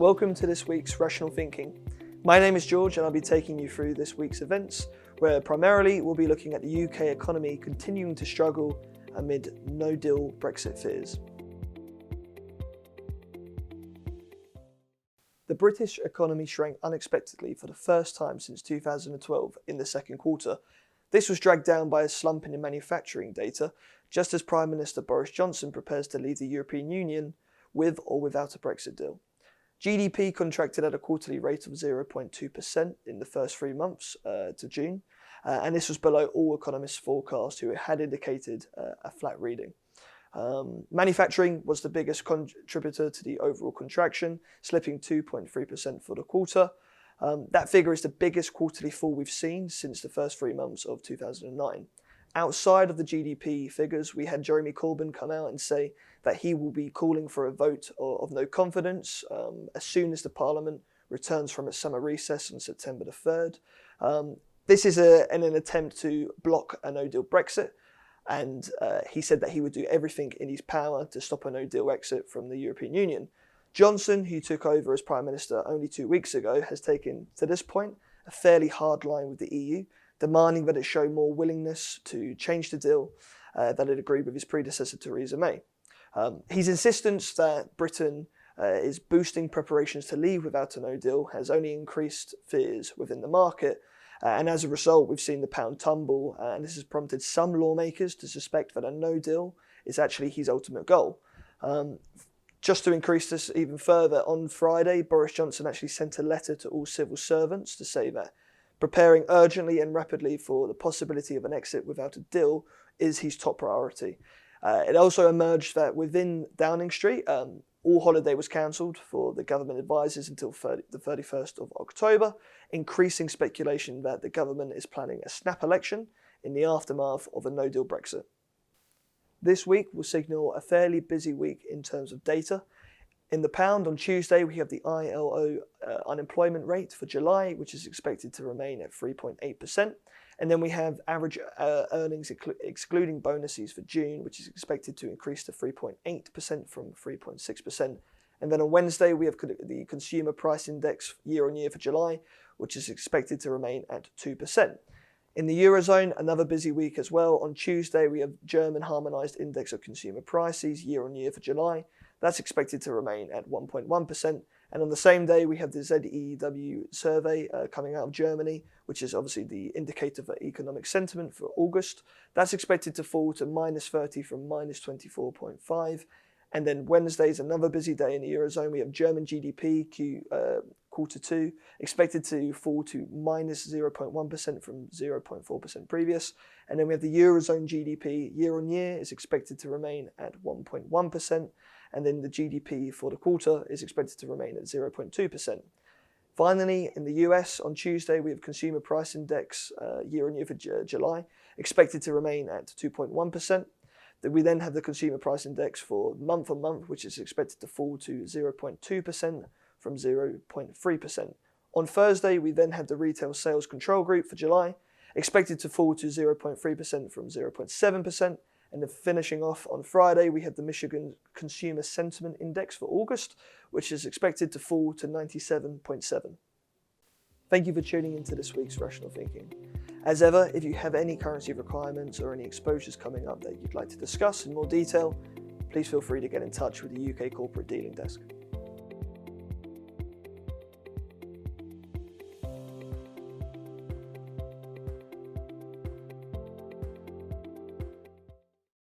Welcome to this week's Rational Thinking. My name is George and I'll be taking you through this week's events, where primarily we'll be looking at the UK economy continuing to struggle amid no-deal Brexit fears. The British economy shrank unexpectedly for the first time since 2012 in the second quarter. This was dragged down by a slump in manufacturing data, just as Prime Minister Boris Johnson prepares to leave the European Union with or without a Brexit deal. GDP contracted at a quarterly rate of 0.2% in the first 3 months to June, and this was below all economists' forecasts who had indicated a flat reading. Manufacturing was the biggest contributor to the overall contraction, slipping 2.3% for the quarter. That figure is the biggest quarterly fall we've seen since the first 3 months of 2009. Outside of the GDP figures, we had Jeremy Corbyn come out and say that he will be calling for a vote of no confidence as soon as the Parliament returns from its summer recess on September the 3rd. This is in an attempt to block a no-deal Brexit, and he said that he would do everything in his power to stop a no-deal exit from the European Union. Johnson, who took over as Prime Minister only 2 weeks ago, has taken, to this point, a fairly hard line with the EU, demanding that it show more willingness to change the deal that it agreed with his predecessor Theresa May. His insistence that Britain is boosting preparations to leave without a no-deal has only increased fears within the market, and as a result we've seen the pound tumble, and this has prompted some lawmakers to suspect that a no-deal is actually his ultimate goal. Just to increase this even further, on Friday Boris Johnson actually sent a letter to all civil servants to say that preparing urgently and rapidly for the possibility of an exit without a deal is his top priority. It also emerged that within Downing Street, all holiday was cancelled for the government advisors until the 31st of October, increasing speculation that the government is planning a snap election in the aftermath of a no-deal Brexit. This week will signal a fairly busy week in terms of data. In the pound, on Tuesday, we have the ILO unemployment rate for July, which is expected to remain at 3.8%. And then we have average earnings excluding bonuses for June, which is expected to increase to 3.8% from 3.6%. And then on Wednesday, we have the consumer price index year on year for July, which is expected to remain at 2%. In the Eurozone, another busy week as well. On Tuesday, we have German harmonised index of consumer prices year on year for July. That's expected to remain at 1.1%. And on the same day, we have the ZEW survey coming out of Germany, which is obviously the indicator for economic sentiment for August. That's expected to fall to -30 from -24.5. And then Wednesday is another busy day in the Eurozone. We have German GDP quarter 2 expected to fall to -0.1% from 0.4% previous. And then we have the Eurozone GDP year on year is expected to remain at 1.1%. And then the GDP for the quarter is expected to remain at 0.2%. Finally, in the US, on Tuesday, we have consumer price index year on year for July, expected to remain at 2.1%. We then have the consumer price index for month on month, which is expected to fall to 0.2% from 0.3%. On Thursday, we then have the retail sales control group for July, expected to fall to 0.3% from 0.7%. And then finishing off on Friday, we have the Michigan Consumer Sentiment Index for August, which is expected to fall to 97.7. Thank you for tuning into this week's Rational Thinking. As ever, if you have any currency requirements or any exposures coming up that you'd like to discuss in more detail, please feel free to get in touch with the UK Corporate Dealing Desk.